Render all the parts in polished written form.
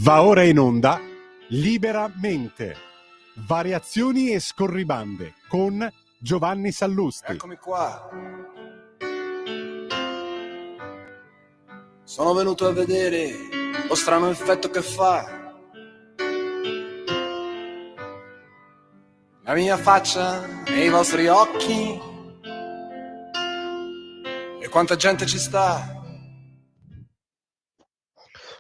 Va ora in onda Liberamente, variazioni e scorribande con Giovanni Sallusti. Eccomi qua. Sono venuto a vedere lo strano effetto che fa la mia faccia nei vostri occhi e quanta gente ci sta.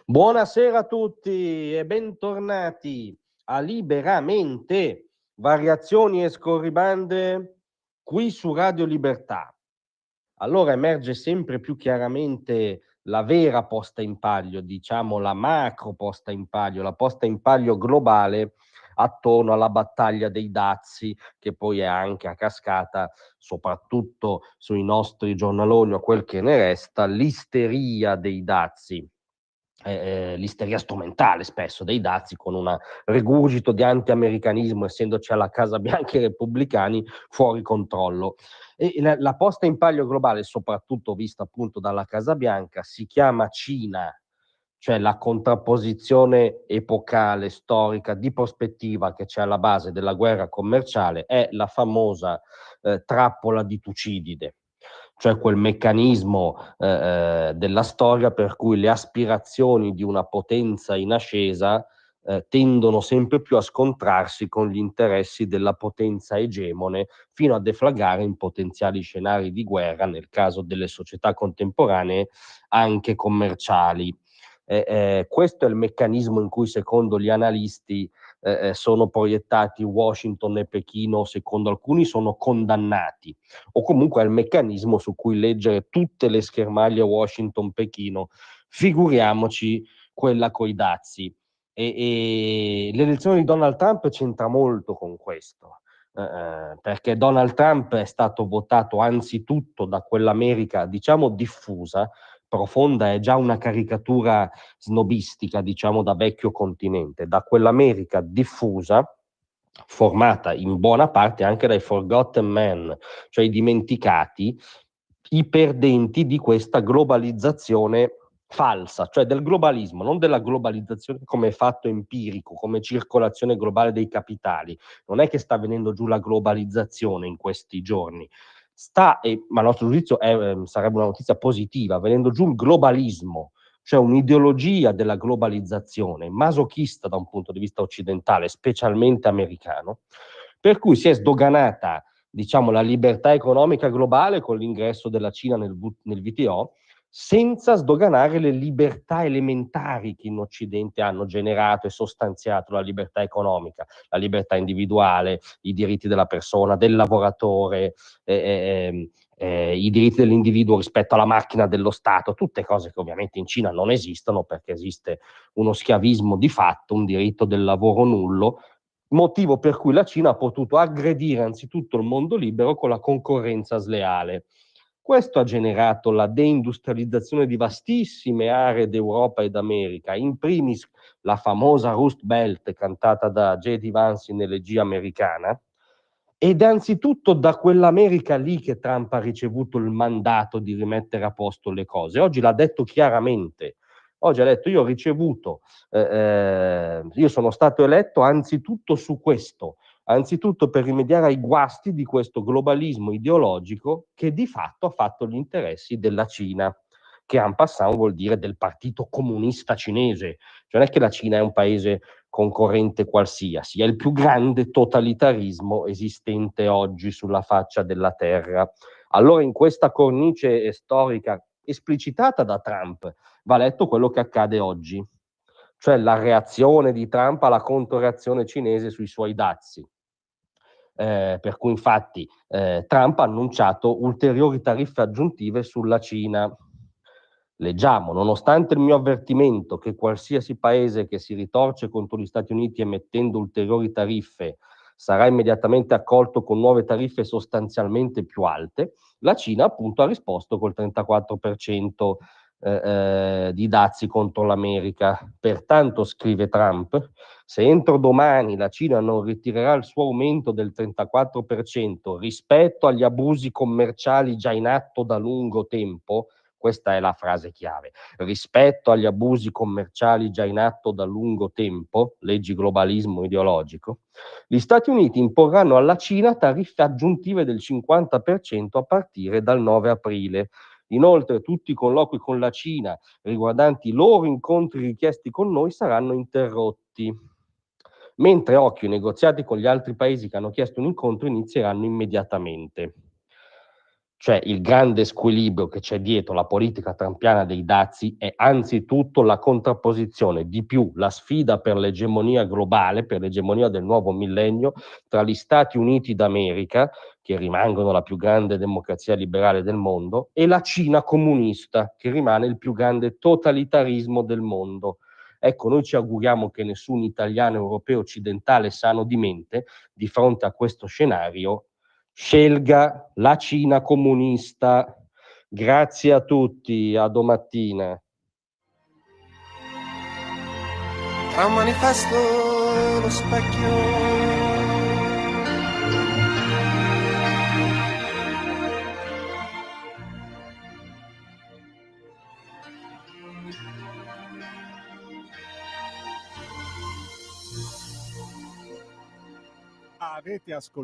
Buonasera a tutti e bentornati a Liberamente, variazioni e scorribande qui su Radio Libertà. Allora emerge sempre più chiaramente la vera posta in palio, diciamo la macro posta in palio, la posta in palio globale attorno alla battaglia dei dazi, che poi è anche a cascata, soprattutto sui nostri giornaloni o quel che ne resta, l'isteria dei dazi. L'isteria strumentale spesso dei dazi, con un rigurgito di anti-americanismo, essendoci alla Casa Bianca i repubblicani, fuori controllo. E la posta in palio globale, soprattutto vista appunto dalla Casa Bianca, si chiama Cina, cioè la contrapposizione epocale, storica, di prospettiva che c'è alla base della guerra commerciale, è la famosa trappola di Tucidide, cioè quel meccanismo della storia per cui le aspirazioni di una potenza in ascesa tendono sempre più a scontrarsi con gli interessi della potenza egemone, fino a deflagrare in potenziali scenari di guerra, nel caso delle società contemporanee, anche commerciali. Questo è il meccanismo in cui, secondo gli analisti, sono proiettati Washington e Pechino, secondo alcuni sono condannati, o comunque è il meccanismo su cui leggere tutte le schermaglie Washington-Pechino, figuriamoci quella coi dazi. E l'elezione di Donald Trump c'entra molto con questo, perché Donald Trump è stato votato anzitutto da quell'America, diciamo, diffusa. Profonda è già una caricatura snobistica, diciamo, da vecchio continente, da quell'America diffusa, formata in buona parte anche dai forgotten men, cioè i dimenticati, i perdenti di questa globalizzazione falsa, cioè del globalismo, non della globalizzazione come fatto empirico, come circolazione globale dei capitali. Non è che sta venendo giù la globalizzazione in questi giorni, ma a nostro giudizio sarebbe una notizia positiva, venendo giù il globalismo, cioè un'ideologia della globalizzazione masochista da un punto di vista occidentale, specialmente americano, per cui si è sdoganata, diciamo, la libertà economica globale con l'ingresso della Cina nel WTO, senza sdoganare le libertà elementari che in Occidente hanno generato e sostanziato la libertà economica, la libertà individuale, i diritti della persona, del lavoratore, i diritti dell'individuo rispetto alla macchina dello Stato, tutte cose che ovviamente in Cina non esistono, perché esiste uno schiavismo di fatto, un diritto del lavoro nullo, motivo per cui la Cina ha potuto aggredire anzitutto il mondo libero con la concorrenza sleale. Questo ha generato la deindustrializzazione di vastissime aree d'Europa ed America, in primis la famosa Rust Belt cantata da J.D. Vance in Elegia americana, ed è anzitutto da quell'America lì che Trump ha ricevuto il mandato di rimettere a posto le cose. Oggi l'ha detto chiaramente. Oggi ha detto: io ho ricevuto, io sono stato eletto anzitutto su questo, anzitutto per rimediare ai guasti di questo globalismo ideologico che di fatto ha fatto gli interessi della Cina, che en passant vuol dire del Partito Comunista Cinese. Cioè non è che la Cina è un paese concorrente qualsiasi, è il più grande totalitarismo esistente oggi sulla faccia della terra. Allora, in questa cornice storica esplicitata da Trump, va letto quello che accade oggi, cioè la reazione di Trump alla controreazione cinese sui suoi dazi. Per cui infatti Trump ha annunciato ulteriori tariffe aggiuntive sulla Cina. Leggiamo: nonostante il mio avvertimento che qualsiasi paese che si ritorce contro gli Stati Uniti emettendo ulteriori tariffe sarà immediatamente accolto con nuove tariffe sostanzialmente più alte, la Cina appunto ha risposto col 34% di dazi contro l'America. Pertanto, scrive Trump, se entro domani la Cina non ritirerà il suo aumento del 34% rispetto agli abusi commerciali già in atto da lungo tempo, questa è la frase chiave. Rispetto agli abusi commerciali già in atto da lungo tempo, leggi globalismo ideologico, gli Stati Uniti imporranno alla Cina tariffe aggiuntive del 50% a partire dal 9 aprile. Inoltre, tutti i colloqui con la Cina riguardanti i loro incontri richiesti con noi saranno interrotti. Mentre occhio, i negoziati con gli altri paesi che hanno chiesto un incontro inizieranno immediatamente. Cioè il grande squilibrio che c'è dietro la politica trampiana dei dazi è anzitutto la contrapposizione, di più la sfida per l'egemonia globale, per l'egemonia del nuovo millennio tra gli Stati Uniti d'America, che rimangono la più grande democrazia liberale del mondo, e la Cina comunista, che rimane il più grande totalitarismo del mondo. Ecco, noi ci auguriamo che nessun italiano, europeo, occidentale sano di mente, di fronte a questo scenario, scelga la Cina comunista. Grazie a tutti, a domattina. Tra un manifesto e lo specchio. Avete ascoltato